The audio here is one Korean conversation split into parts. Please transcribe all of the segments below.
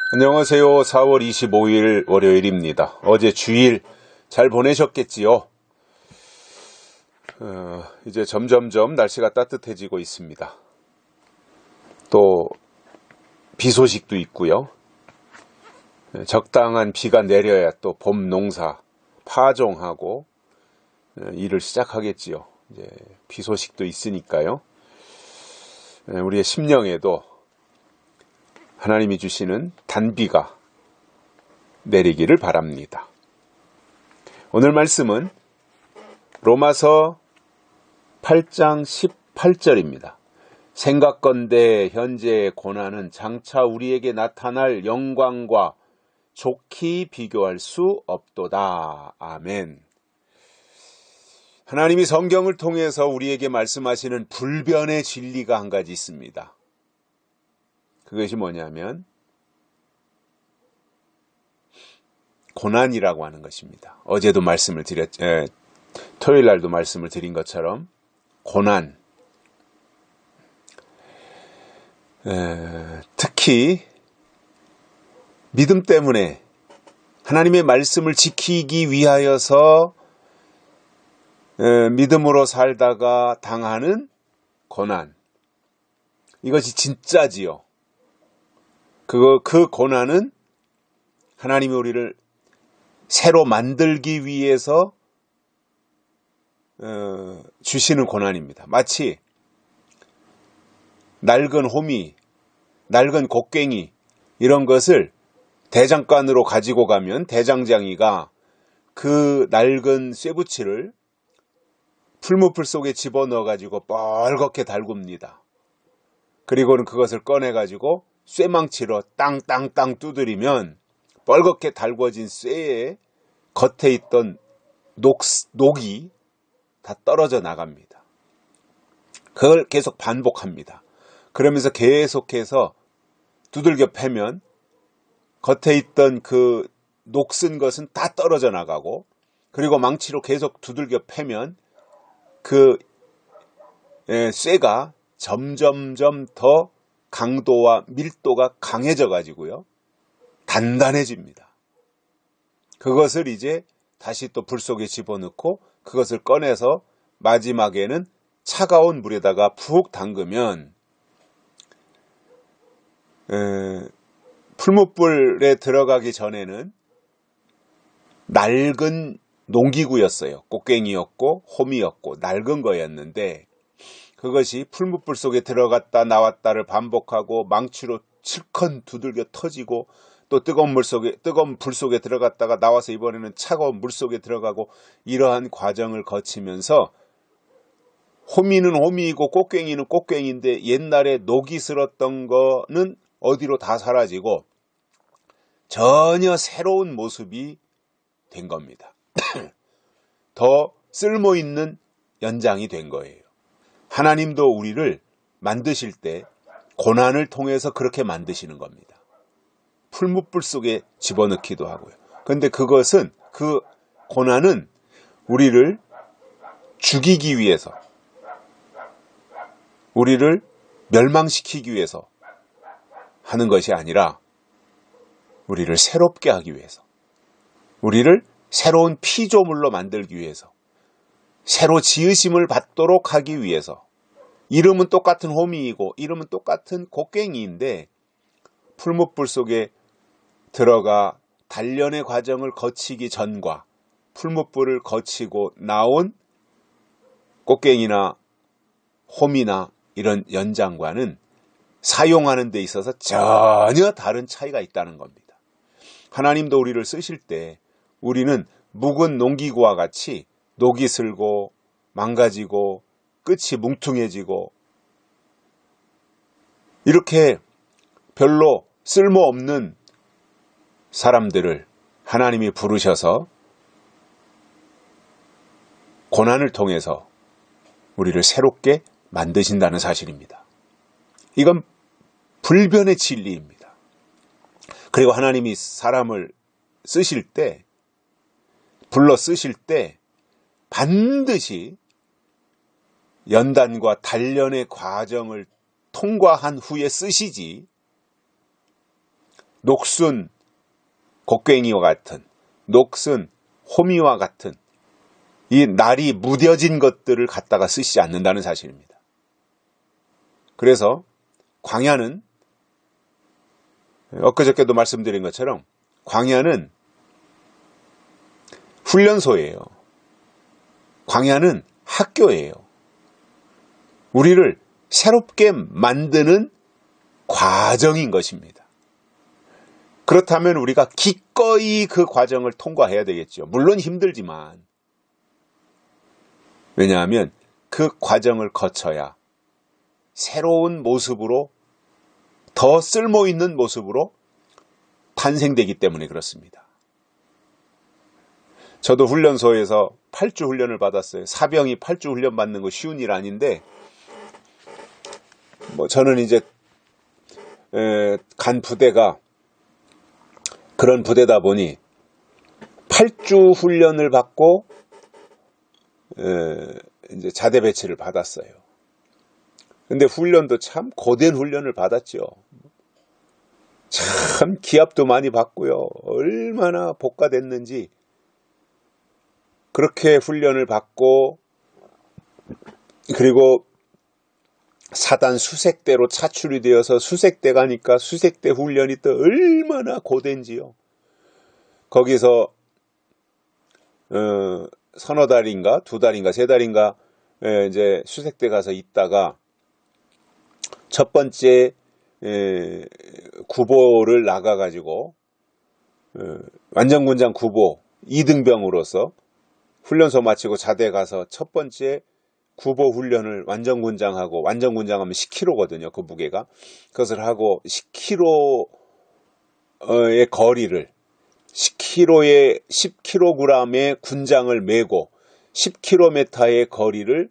안녕하세요. 4월 25일 월요일입니다. 어제 주일 잘 보내셨겠지요? 이제 점점점 날씨가 따뜻해지고 있습니다. 또 비 소식도 있고요. 적당한 비가 내려야 또 봄 농사 파종하고 일을 시작하겠지요. 이제 비 소식도 있으니까요. 우리의 심령에도 하나님이 주시는 단비가 내리기를 바랍니다. 오늘 말씀은 로마서 8장 18절입니다. 생각건대 현재의 고난은 장차 우리에게 나타날 영광과 좋게 비교할 수 없도다. 아멘. 하나님이 성경을 통해서 우리에게 말씀하시는 불변의 진리가 한 가지 있습니다. 그것이 뭐냐면 고난이라고 하는 것입니다. 어제도 토요일 날도 말씀을 드린 것처럼 고난, 특히 믿음 때문에 하나님의 말씀을 지키기 위하여서 믿음으로 살다가 당하는 고난, 이것이 진짜지요. 그 고난은 하나님이 우리를 새로 만들기 위해서 주시는 고난입니다. 마치 낡은 호미, 낡은 곡괭이 이런 것을 대장간으로 가지고 가면 대장장이가 그 낡은 쇠붙이를 풀무풀 속에 집어넣어 가지고 뻘겋게 달굽니다. 그리고는 그것을 꺼내 가지고 쇠망치로 땅땅땅 두드리면 뻘겋게 달궈진 쇠의 겉에 있던 녹이 다 떨어져 나갑니다. 그걸 계속 반복합니다. 그러면서 계속해서 두들겨 패면 겉에 있던 그 녹슨 것은 다 떨어져 나가고, 그리고 망치로 계속 두들겨 패면 그 쇠가 점점점 더 강도와 밀도가 강해져 가지고요, 단단해집니다. 그것을 이제 다시 또 불 속에 집어넣고 그것을 꺼내서 마지막에는 차가운 물에다가 푹 담그면 풀무불에 들어가기 전에는 낡은 농기구였어요. 곡괭이였고 호미였고 낡은 거였는데, 그것이 풀무불 속에 들어갔다 나왔다를 반복하고 망치로 실컷 두들겨 터지고 또 뜨거운 불 속에 들어갔다가 나와서 이번에는 차가운 물 속에 들어가고, 이러한 과정을 거치면서 호미는 호미이고 곡괭이는 곡괭이인데 옛날에 녹이 슬었던 거는 어디로 다 사라지고 전혀 새로운 모습이 된 겁니다. 더 쓸모있는 연장이 된 거예요. 하나님도 우리를 만드실 때 고난을 통해서 그렇게 만드시는 겁니다. 풀무불 속에 집어넣기도 하고요. 그런데 그 고난은 우리를 죽이기 위해서, 우리를 멸망시키기 위해서 하는 것이 아니라 우리를 새롭게 하기 위해서, 우리를 새로운 피조물로 만들기 위해서, 새로 지으심을 받도록 하기 위해서. 이름은 똑같은 호미이고 이름은 똑같은 곡괭이인데 풀무불 속에 들어가 단련의 과정을 거치기 전과 풀무불을 거치고 나온 곡괭이나 호미나 이런 연장과는 사용하는 데 있어서 전혀 다른 차이가 있다는 겁니다. 하나님도 우리를 쓰실 때 우리는 묵은 농기구와 같이 녹이 슬고 망가지고 끝이 뭉퉁해지고 이렇게 별로 쓸모없는 사람들을 하나님이 부르셔서 고난을 통해서 우리를 새롭게 만드신다는 사실입니다. 이건 불변의 진리입니다. 그리고 하나님이 사람을 쓰실 때, 불러 쓰실 때 반드시 연단과 단련의 과정을 통과한 후에 쓰시지, 녹슨 곡괭이와 같은, 녹슨 호미와 같은 이 날이 무뎌진 것들을 갖다가 쓰시지 않는다는 사실입니다. 그래서 광야는 엊그저께도 말씀드린 것처럼 광야는 훈련소예요. 광야는 학교예요. 우리를 새롭게 만드는 과정인 것입니다. 그렇다면 우리가 기꺼이 그 과정을 통과해야 되겠죠. 물론 힘들지만. 왜냐하면 그 과정을 거쳐야 새로운 모습으로, 더 쓸모있는 모습으로 탄생되기 때문에 그렇습니다. 저도 훈련소에서 8주 훈련을 받았어요. 사병이 8주 훈련 받는 거 쉬운 일 아닌데, 저는 이제 간 부대가 그런 부대다 보니 8주 훈련을 받고 이제 자대 배치를 받았어요. 근데 훈련도 참 고된 훈련을 받았죠. 참 기합도 많이 받고요. 얼마나 복가됐는지. 그렇게 훈련을 받고, 그리고 사단 수색대로 차출이 되어서 수색대 가니까 수색대 훈련이 또 얼마나 고된지요. 거기서 서너 달인가 두 달인가 세 달인가 이제 수색대 가서 있다가 첫 번째 구보를 나가가지고 완전군장 구보 2등병으로서 훈련소 마치고 자대 가서 첫 번째 구보 훈련을 완전군장하고, 완전군장하면 10km거든요. 그 무게가. 그것을 하고 10km의 거리를 10kg의 군장을 메고 10km의 거리를,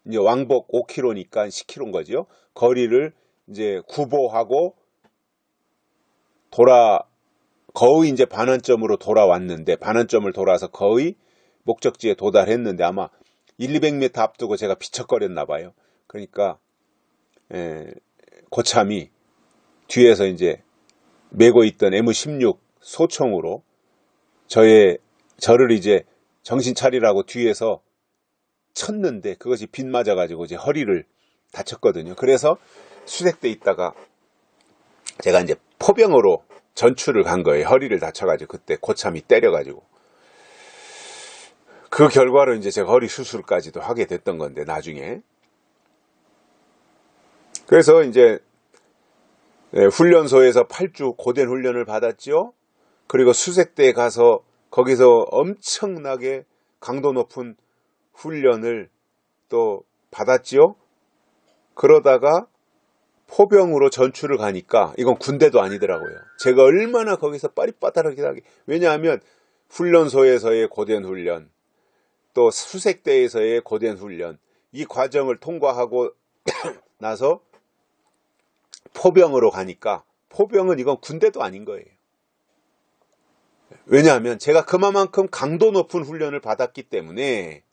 이제 왕복 5km니까 10km인 거죠. 거리를 이제 구보하고 거의 이제 반환점으로 돌아왔는데, 반환점을 돌아서 거의 목적지에 도달했는데 아마 100-200m 앞두고 제가 비척거렸나 봐요. 그러니까 고참이 뒤에서 이제 메고 있던 M16 소총으로 저를 이제 정신 차리라고 뒤에서 쳤는데, 그것이 빗 맞아가지고 제 허리를 다쳤거든요. 그래서 수색대 있다가 제가 이제 포병으로 전출을 간 거예요. 허리를 다쳐가지고 그때 고참이 때려가지고. 그 결과로 이제 제가 허리 수술까지도 하게 됐던 건데, 나중에. 그래서 이제 훈련소에서 8주 고된 훈련을 받았죠. 그리고 수색대에 가서 거기서 엄청나게 강도 높은 훈련을 또 받았지요. 그러다가 포병으로 전출을 가니까 이건 군대도 아니더라고요. 제가 얼마나 거기서 빠릿빠릿하게, 왜냐하면 훈련소에서의 고된 훈련, 또 수색대에서의 고된 훈련, 이 과정을 통과하고 나서 포병으로 가니까, 포병은 이건 군대도 아닌 거예요. 왜냐하면 제가 그만큼 강도 높은 훈련을 받았기 때문에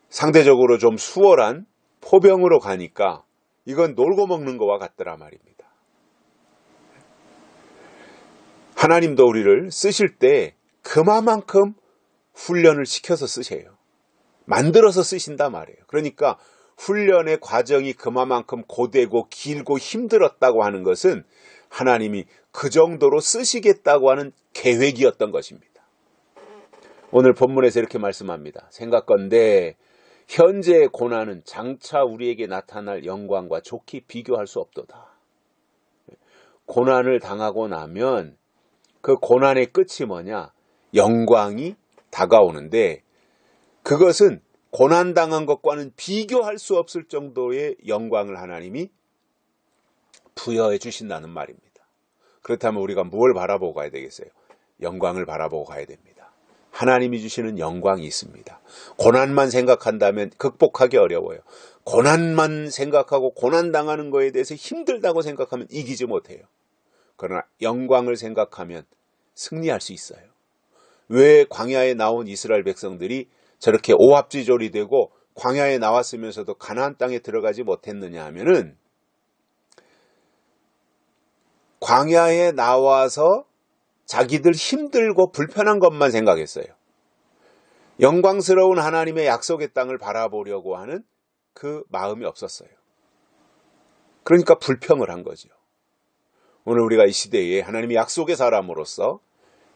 상대적으로 좀 수월한 포병으로 가니까 이건 놀고 먹는 거와 같더라 말입니다. 하나님도 우리를 쓰실 때 그만큼 훈련을 시켜서 쓰세요. 만들어서 쓰신다 말이에요. 그러니까 훈련의 과정이 그만큼 고되고 길고 힘들었다고 하는 것은 하나님이 그 정도로 쓰시겠다고 하는 계획이었던 것입니다. 오늘 본문에서 이렇게 말씀합니다. 생각건대 현재의 고난은 장차 우리에게 나타날 영광과 좋게 비교할 수 없도다. 고난을 당하고 나면 그 고난의 끝이 뭐냐? 영광이 다가오는데, 그것은 고난당한 것과는 비교할 수 없을 정도의 영광을 하나님이 부여해 주신다는 말입니다. 그렇다면 우리가 무엇을 바라보고 가야 되겠어요? 영광을 바라보고 가야 됩니다. 하나님이 주시는 영광이 있습니다. 고난만 생각한다면 극복하기 어려워요. 고난만 생각하고 고난당하는 거에 대해서 힘들다고 생각하면 이기지 못해요. 그러나 영광을 생각하면 승리할 수 있어요. 왜 광야에 나온 이스라엘 백성들이 저렇게 오합지졸이 되고 광야에 나왔으면서도 가나안 땅에 들어가지 못했느냐 하면은, 광야에 나와서 자기들 힘들고 불편한 것만 생각했어요. 영광스러운 하나님의 약속의 땅을 바라보려고 하는 그 마음이 없었어요. 그러니까 불평을 한 거죠. 오늘 우리가 이 시대에 하나님의 약속의 사람으로서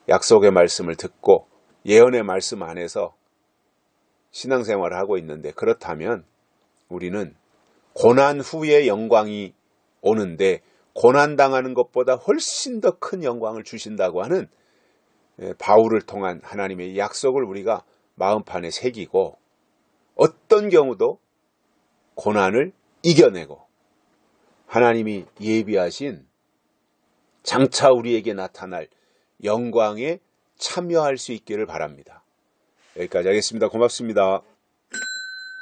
약속의 말씀을 듣고 예언의 말씀 안에서 신앙생활을 하고 있는데, 그렇다면 우리는 고난 후에 영광이 오는데 고난당하는 것보다 훨씬 더 큰 영광을 주신다고 하는 바울을 통한 하나님의 약속을 우리가 마음판에 새기고 어떤 경우도 고난을 이겨내고 하나님이 예비하신 장차 우리에게 나타날 영광에 참여할 수 있기를 바랍니다. 여기까지 하겠습니다. 고맙습니다.